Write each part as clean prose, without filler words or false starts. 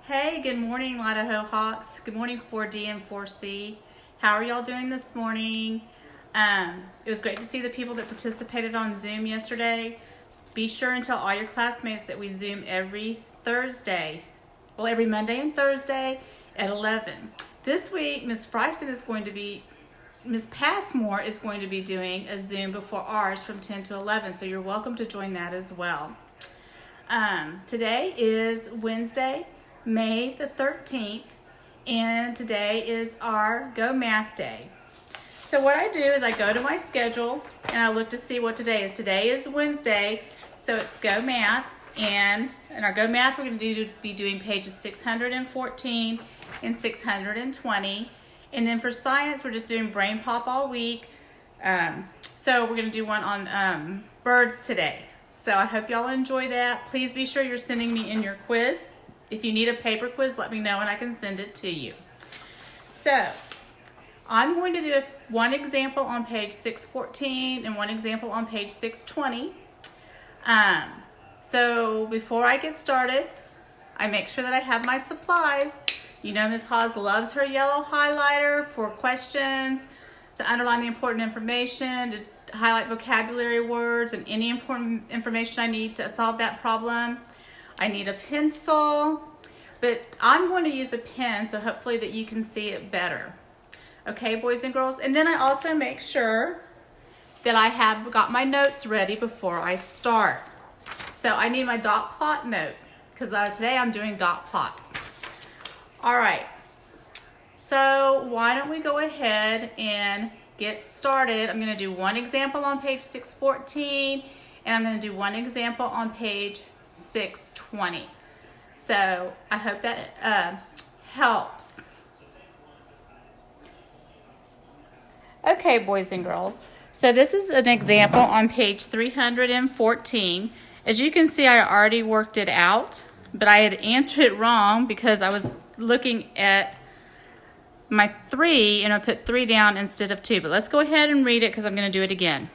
Hey, good morning, Idaho Hawks. Good morning, 4D and 4C. How are y'all doing this morning? It was great to see the people that participated on Zoom yesterday. Be sure and tell all your classmates that we Zoom every Thursday. Well, every Monday and Thursday at 11. This week, Miss Passmore is going to be doing a Zoom before ours from 10 to 11, so you're welcome to join that as well. Today is Wednesday, May the 13th, and today is our Go Math Day. So what I do is I go to my schedule and I look to see what today is. Today is Wednesday, so it's Go Math, and in our Go Math we're going to be doing pages 614 and 620. And then for science we're just doing Brainpop all week. So we're going to do one on birds today. So I hope y'all enjoy that. Please be sure you're sending me in your quiz. If you need a paper quiz, let me know and I can send it to you. So I'm going to do one example on page 614 and one example on page 620. So before I get started, I make sure that I have my supplies. You know Ms. Hawes loves her yellow highlighter for questions, to underline the important information, to highlight vocabulary words and any important information I need to solve that problem. I need a pencil, but I'm going to use a pen so hopefully that you can see it better. Okay, boys and girls? And then I also make sure that I have got my notes ready before I start. So I need my dot plot note because today I'm doing dot plots. All right, so why don't we go ahead and get started. I'm going to do one example on page 614 and I'm going to do one example on page 620. So I hope that helps. Okay, boys and girls. So this is an example on page 314. As you can see, I already worked it out, but I had answered it wrong because I was looking at my 3 and I put 3 down instead of 2. But let's go ahead and read it because I'm going to do it again.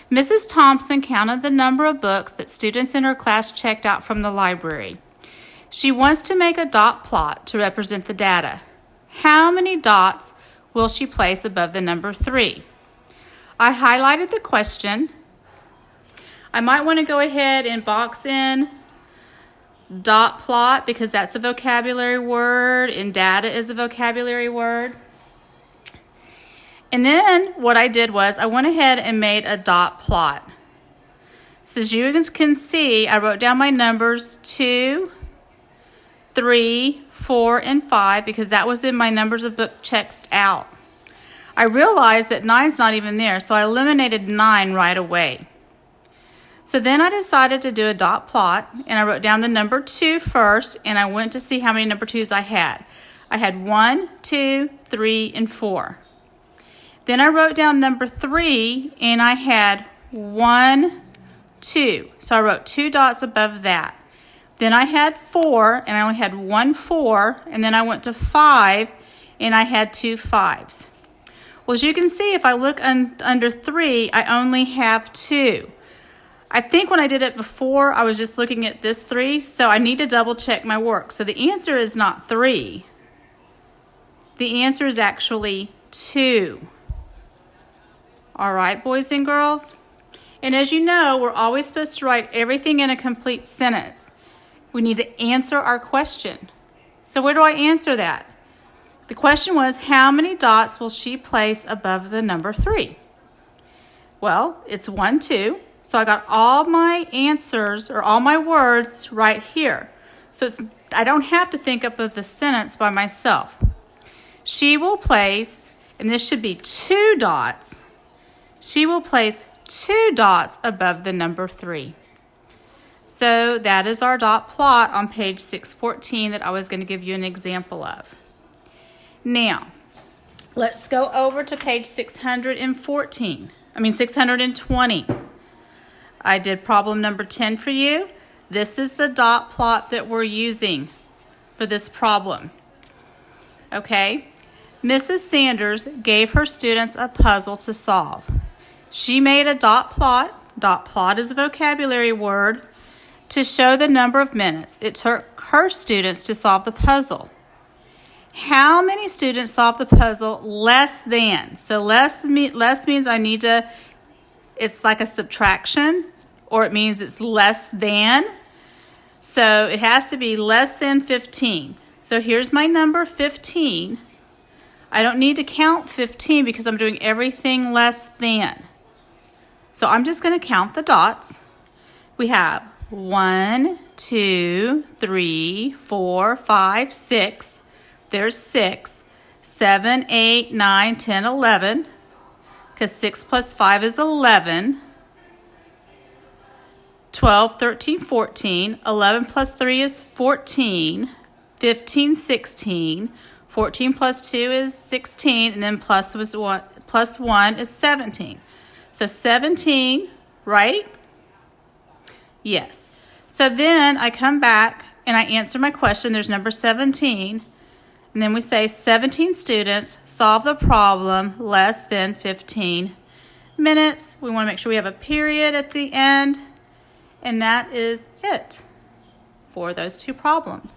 Mrs. Thompson counted the number of books that students in her class checked out from the library. She wants to make a dot plot to represent the data. How many dots will she place above the number 3? I highlighted the question. I might want to go ahead and box in dot plot because that's a vocabulary word and data is a vocabulary word. And then what I did was I went ahead and made a dot plot. So as you can see, I wrote down my numbers 2, 3, 4, and 5 because that was in my numbers of book checks out. I realized that 9's not even there, so I eliminated 9 right away. So then I decided to do a dot plot, and I wrote down the number 2 first, and I went to see how many number 2's I had. I had 1, 2, 3, and 4. Then I wrote down number 3, and I had 1, 2. So I wrote 2 dots above that. Then I had 4, and I only had 1 4, and then I went to 5, and I had 2 5s. Well, as you can see, if I look under 3, I only have 2. I think when I did it before, I was just looking at this 3, so I need to double check my work. So the answer is not 3. The answer is actually 2. All right, boys and girls? And as you know, we're always supposed to write everything in a complete sentence. We need to answer our question. So where do I answer that? The question was, how many dots will she place above the number 3? Well, it's 1, 2. So I got all my answers or all my words right here. So I don't have to think up of the sentence by myself. She will place, and this should be 2 dots. She will place 2 dots above the number 3. So that is our dot plot on page 614 that I was going to give you an example of. Now, let's go over to page 620. I did problem number 10 for you. This is the dot plot that we're using for this problem. Okay? Mrs. Sanders gave her students a puzzle to solve. She made a dot plot. Dot plot is a vocabulary word to show the number of minutes it took her students to solve the puzzle. How many students solved the puzzle less than? So less means I need to, it's like a subtraction, or it means it's less than. So it has to be less than 15. So here's my number 15. I don't need to count 15 because I'm doing everything less than. So I'm just going to count the dots. We have 1, 2, 3, 4, 5, 6. There's 6. 7, 8, 9, 10, 11. Because 6 plus 5 is 11. 12, 13, 14. 11 plus 3 is 14. 15, 16. 14 plus 2 is 16. And then plus 1 is 17. So 17, right? Yes. So then I come back and I answer my question. There's number 17. And then we say 17 students solve the problem less than 15 minutes. We want to make sure we have a period at the end. And that is it for those two problems.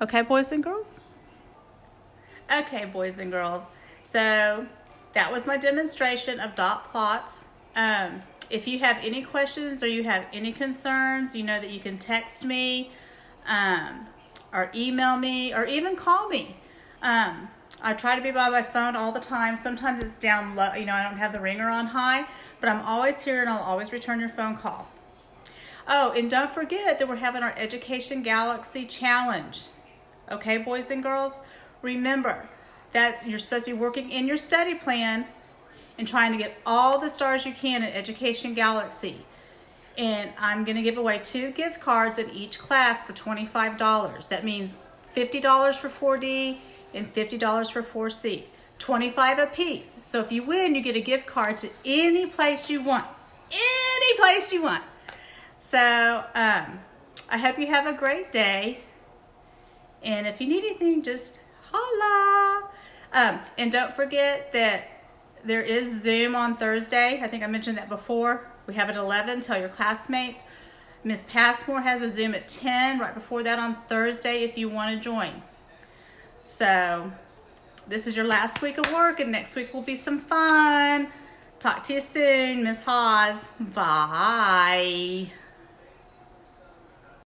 Okay, boys and girls? Okay, boys and girls. So that was my demonstration of dot plots. If you have any questions or you have any concerns, you know that you can text me or email me or even call me. I try to be by my phone all the time. Sometimes it's down low, I don't have the ringer on high, but I'm always here and I'll always return your phone call. Oh, and don't forget that we're having our Education Galaxy Challenge. Okay, boys and girls? Remember, you're supposed to be working in your study plan and trying to get all the stars you can in Education Galaxy. And I'm going to give away 2 gift cards in each class for $25. That means $50 for 4D and $50 for 4C. $25 a piece. So if you win, you get a gift card to any place you want. Any place you want. So I hope you have a great day. And if you need anything, just holla. And don't forget that there is Zoom on Thursday. I think I mentioned that before. We have it at 11. Tell your classmates. Miss Passmore has a Zoom at 10 right before that on Thursday if you want to join. So this is your last week of work, and next week will be some fun. Talk to you soon, Miss Hawes. Bye.